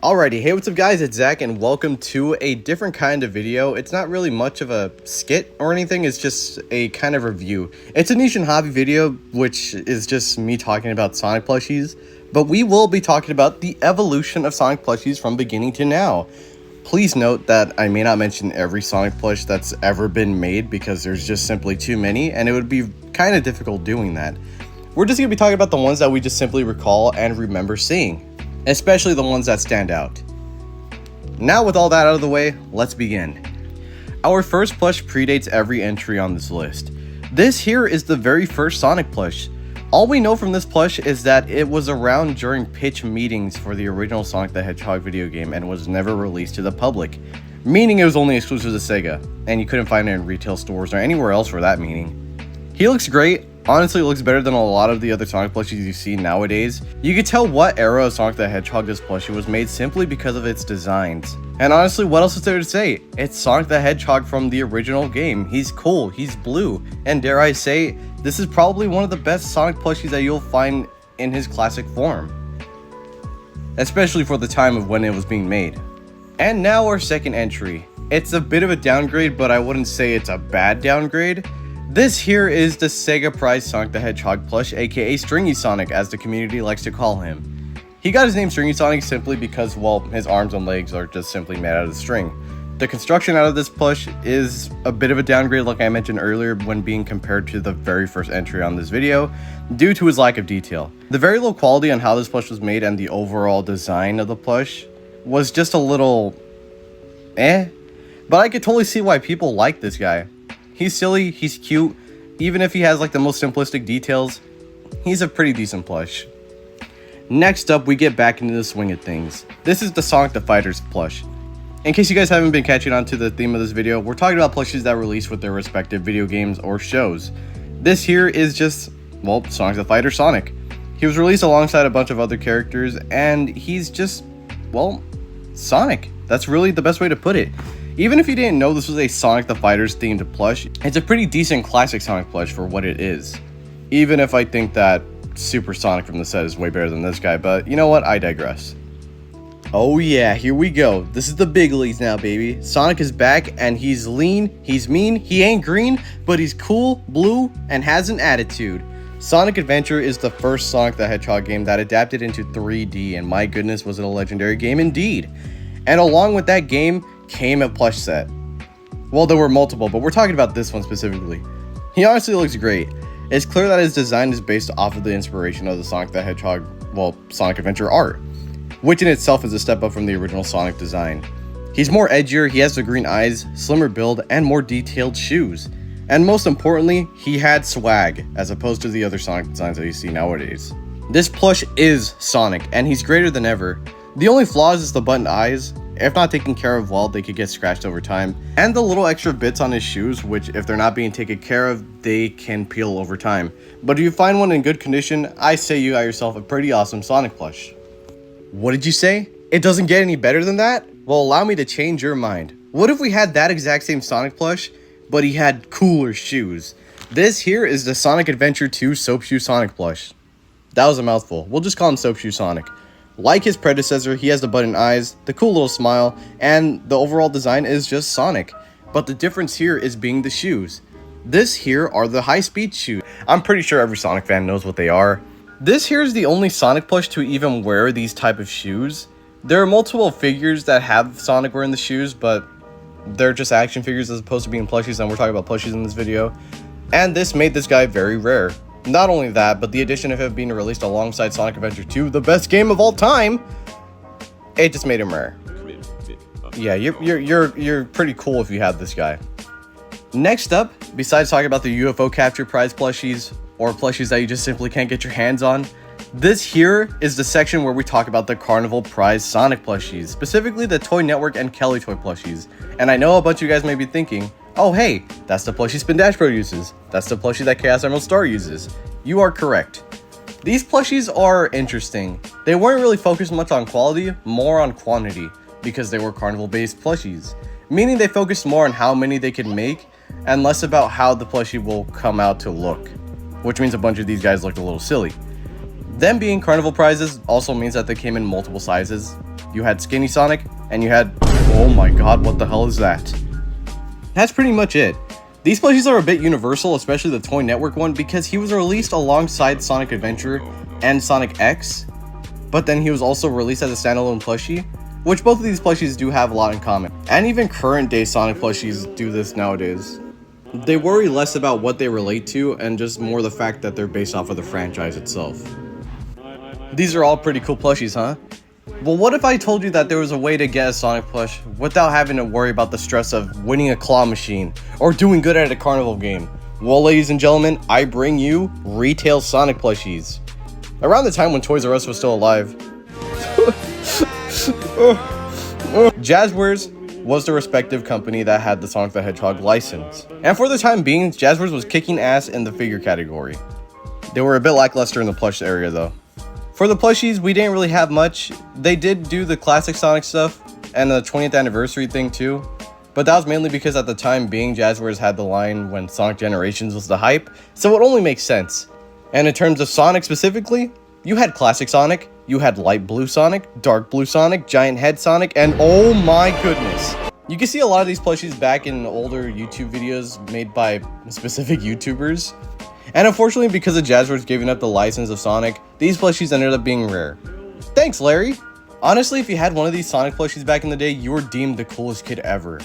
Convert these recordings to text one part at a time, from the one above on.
Alrighty, hey what's up guys, it's Zach and welcome to a different kind of video. It's not really much of a skit or anything, it's just a kind of review. It's a niche and hobby video, which is just me talking about Sonic plushies, but we will be talking about the evolution of Sonic plushies from beginning to now. Please note that I may not mention every Sonic plush that's ever been made because there's just simply too many and it would be kind of difficult doing that. We're just going to be talking about the ones that we just simply recall and remember seeing, especially the ones that stand out. Now with all that out of the way, let's begin. Our first plush predates every entry on this list. This here is the very first Sonic plush. All we know from this plush is that it was around during pitch meetings for the original Sonic the Hedgehog video game and was never released to the public, meaning it was only exclusive to Sega, and you couldn't find it in retail stores or anywhere else for that meaning. He looks great. Honestly, it looks better than a lot of the other Sonic plushies you see nowadays. You can tell what era of Sonic the Hedgehog this plushie was made simply because of its designs. And honestly, what else is there to say? It's Sonic the Hedgehog from the original game. He's cool, he's blue, and dare I say, this is probably one of the best Sonic plushies that you'll find in his classic form. Especially for the time of when it was being made. And now our second entry. It's a bit of a downgrade, but I wouldn't say it's a bad downgrade. This here is the Sega Prize Sonic the Hedgehog plush, aka Stringy Sonic as the community likes to call him. He got his name Stringy Sonic simply because, well, his arms and legs are just simply made out of string. The construction out of this plush is a bit of a downgrade like I mentioned earlier when being compared to the very first entry on this video, due to his lack of detail. The very low quality on how this plush was made and the overall design of the plush was just a little but I could totally see why people like this guy. He's silly, he's cute, even if he has like the most simplistic details, he's a pretty decent plush. Next up, we get back into the swing of things. This is the Sonic the Fighters plush. In case you guys haven't been catching on to the theme of this video, we're talking about plushies that release with their respective video games or shows. This here is just, well, Sonic the Fighter Sonic. He was released alongside a bunch of other characters, and he's just, well, Sonic. That's really the best way to put it. Even if you didn't know this was a Sonic the Fighters themed plush, it's a pretty decent classic Sonic plush for what it is. Even if I think that Super Sonic from the set is way better than this guy, but you know what, I digress. Oh yeah, here we go. This is the big leagues now, baby. Sonic is back and he's lean, he's mean, he ain't green, but he's cool, blue, and has an attitude. Sonic Adventure is the first Sonic the Hedgehog game that adapted into 3D, and my goodness, was it a legendary game indeed. And along with that game came a plush set. Well, there were multiple, but we're talking about this one specifically. He honestly looks great. It's clear that his design is based off of the inspiration of the Sonic the Hedgehog, well, Sonic Adventure art, which in itself is a step up from the original Sonic design. He's more edgier, he has the green eyes, slimmer build, and more detailed shoes. And most importantly, he had swag, as opposed to the other Sonic designs that you see nowadays. This plush is Sonic, and he's greater than ever. The only flaws is the button eyes. If not taken care of well, they could get scratched over time. And the little extra bits on his shoes, which if they're not being taken care of, they can peel over time. But if you find one in good condition, I say you got yourself a pretty awesome Sonic plush. What did you say? It doesn't get any better than that? Well, allow me to change your mind. What if we had that exact same Sonic plush, but he had cooler shoes? This here is the Sonic Adventure 2 Soap Shoe Sonic plush. That was a mouthful. We'll just call him Soap Shoe Sonic. Like his predecessor, he has the button eyes, the cool little smile, and the overall design is just Sonic. But the difference here is being the shoes. This here are the high-speed shoes. I'm pretty sure every Sonic fan knows what they are. This here is the only Sonic plush to even wear these type of shoes. There are multiple figures that have Sonic wearing the shoes, but they're just action figures as opposed to being plushies, and we're talking about plushies in this video. And this made this guy very rare. Not only that, but the addition of him being released alongside Sonic Adventure 2, the best game of all time, it just made him rare. Yeah, you're pretty cool if you had this guy. Next up, besides talking about the UFO Capture Prize plushies, or plushies that you just simply can't get your hands on, this here is the section where we talk about the Carnival Prize Sonic plushies, specifically the Toy Network and Kelly Toy plushies. And I know a bunch of you guys may be thinking, oh hey, that's the plushie Spin Dash Pro uses. That's the plushie that Chaos Emerald Star uses. You are correct. These plushies are interesting. They weren't really focused much on quality, more on quantity, because they were Carnival based plushies. Meaning they focused more on how many they could make, and less about how the plushie will come out to look. Which means a bunch of these guys looked a little silly. Them being Carnival prizes also means that they came in multiple sizes. you had Skinny Sonic, and you had... Oh my god, what the hell is that? That's pretty much it. These plushies are a bit universal, especially the Toy Network one, because he was released alongside Sonic Adventure and Sonic X, but then he was also released as a standalone plushie, which both of these plushies do have a lot in common. And even current day Sonic plushies do this nowadays. They worry less about what they relate to and just more the fact that they're based off of the franchise itself. These are all pretty cool plushies, huh? Well, what if I told you that there was a way to get a Sonic plush without having to worry about the stress of winning a claw machine or doing good at a Carnival game? Well, ladies and gentlemen, I bring you retail Sonic plushies. Around the time when Toys R Us was still alive, Jazwares was the respective company that had the Sonic the Hedgehog license. And for the time being, Jazwares was kicking ass in the figure category. They were a bit lackluster in the plush area though. For the plushies, we didn't really have much. They did do the classic Sonic stuff and the 20th anniversary thing too, but that was mainly because at the time being, Jazwares had the line when Sonic Generations was the hype, so it only makes sense. And in terms of Sonic specifically, you had classic Sonic, you had light blue Sonic, dark blue Sonic, giant head Sonic, and oh my goodness. You can see a lot of these plushies back in older YouTube videos made by specific YouTubers. And unfortunately, because of Jazwares giving up the license of Sonic, these plushies ended up being rare. Thanks, Larry! Honestly, if you had one of these Sonic plushies back in the day, you were deemed the coolest kid ever.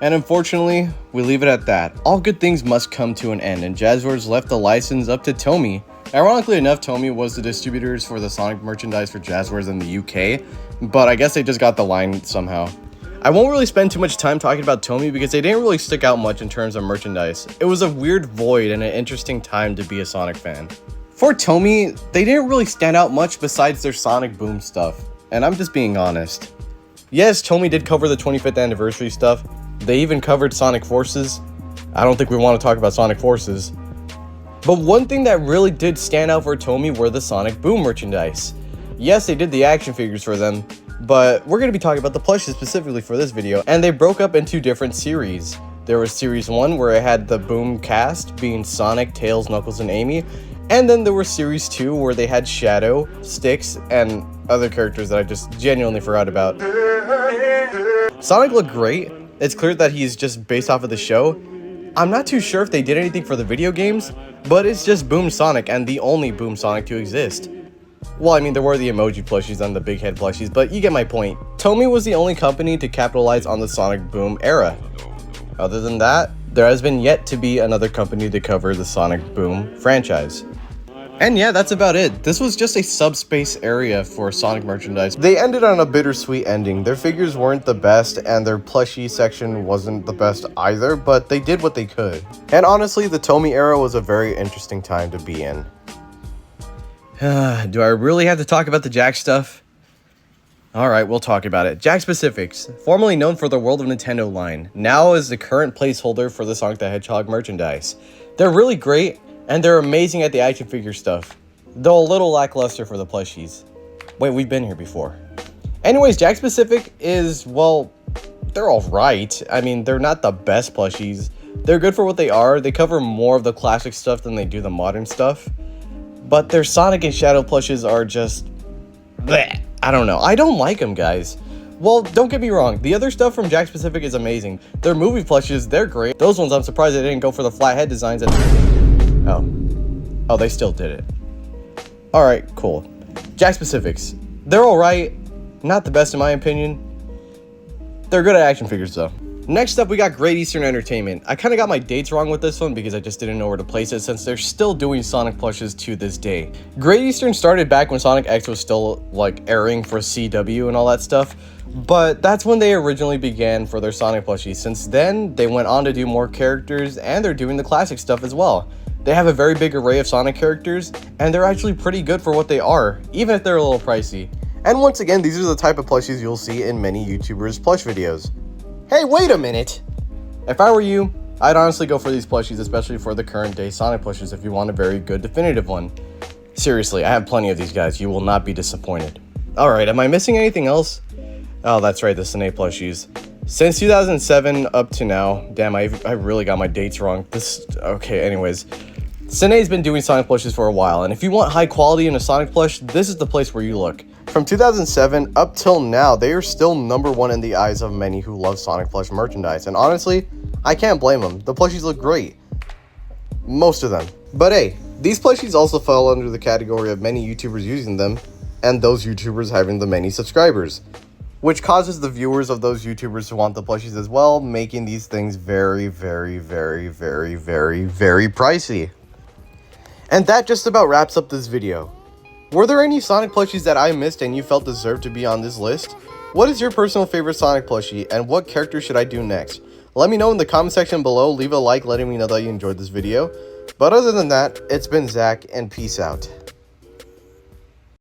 And unfortunately, we leave it at that. All good things must come to an end, and Jazwares left the license up to Tomy. Ironically enough, Tomy was the distributors for the Sonic merchandise for Jazwares in the UK, but I guess they just got the line somehow. I won't really spend too much time talking about Tomy because they didn't really stick out much in terms of merchandise. It was a weird void and an interesting time to be a Sonic fan. For Tomy, they didn't really stand out much besides their Sonic Boom stuff, and I'm just being honest. Yes, Tomy did cover the 25th anniversary stuff. They even covered Sonic Forces. I don't think we want to talk about Sonic Forces. But one thing that really did stand out for Tomy were the Sonic Boom merchandise. Yes, they did the action figures for them, but we're going to be talking about the plushes specifically for this video, and they broke up into different series. There was Series 1 where it had the Boom cast, being Sonic, Tails, Knuckles, and Amy, and then there was Series 2 where they had Shadow, Styx, and other characters that I just genuinely forgot about. Sonic looked great. It's clear that he's just based off of the show. I'm not too sure if they did anything for the video games, but it's just Boom Sonic and the only Boom Sonic to exist. Well, I mean, there were the emoji plushies and the big head plushies, but you get my point. Tomy was the only company to capitalize on the Sonic Boom era. Other than that, there has been yet to be another company to cover the Sonic Boom franchise. And yeah, that's about it. This was just a subspace area for Sonic merchandise. They ended on a bittersweet ending. Their figures weren't the best, and their plushie section wasn't the best either, but they did what they could. And honestly, the Tomy era was a very interesting time to be in. Do I really have to talk about the Jakks stuff? Alright, we'll talk about it. Jakks Specifics, formerly known for the World of Nintendo line, now is the current placeholder for the Sonic the Hedgehog merchandise. They're really great, and they're amazing at the action figure stuff, though a little lackluster for the plushies. Wait, we've been here before. Anyways, Jakks Specific is, well, they're alright. I mean, they're not the best plushies. They're good for what they are. They cover more of the classic stuff than they do the modern stuff. But their Sonic and Shadow plushes are just... bleh. I don't know. I don't like them, guys. Well, don't get me wrong. The other stuff from Jakks Specific is amazing. Their movie plushes, they're great. Those ones, I'm surprised they didn't go for the flat head designs. Oh, they still did it. Alright, cool. Jakks Specifics. They're alright. Not the best in my opinion. They're good at action figures, though. Next up, we got Great Eastern Entertainment. I kind of got my dates wrong with this one because I just didn't know where to place it since they're still doing Sonic plushes to this day. Great Eastern started back when Sonic X was still, like, airing for CW and all that stuff, but that's when they originally began for their Sonic plushies. Since then, they went on to do more characters, and they're doing the classic stuff as well. They have a very big array of Sonic characters, and they're actually pretty good for what they are, even if they're a little pricey. And once again, these are the type of plushies you'll see in many YouTubers' plush videos. Hey, wait a minute! If I were you, I'd honestly go for these plushies, especially for the current day Sonic plushes if you want a very good definitive one. Seriously, I have plenty of these guys, you will not be disappointed. Alright, am I missing anything else? Oh, that's right, the Sanei plushies. Since 2007 up to now, damn, I really got my dates wrong. Okay, anyways. Sanei's been doing Sonic plushes for a while, and if you want high quality in a Sonic plush, this is the place where you look. From 2007 up till now, they are still #1 in the eyes of many who love Sonic plush merchandise, and honestly, I can't blame them. The plushies look great. Most of them. But hey, these plushies also fall under the category of many YouTubers using them, and those YouTubers having the many subscribers, which causes the viewers of those YouTubers to want the plushies as well, making these things very, very, very, very, very, very pricey. And that just about wraps up this video. Were there any Sonic plushies that I missed and you felt deserved to be on this list? What is your personal favorite Sonic plushie, and what character should I do next? Let me know in the comment section below, leave a like letting me know that you enjoyed this video. But other than that, it's been Zach, and peace out.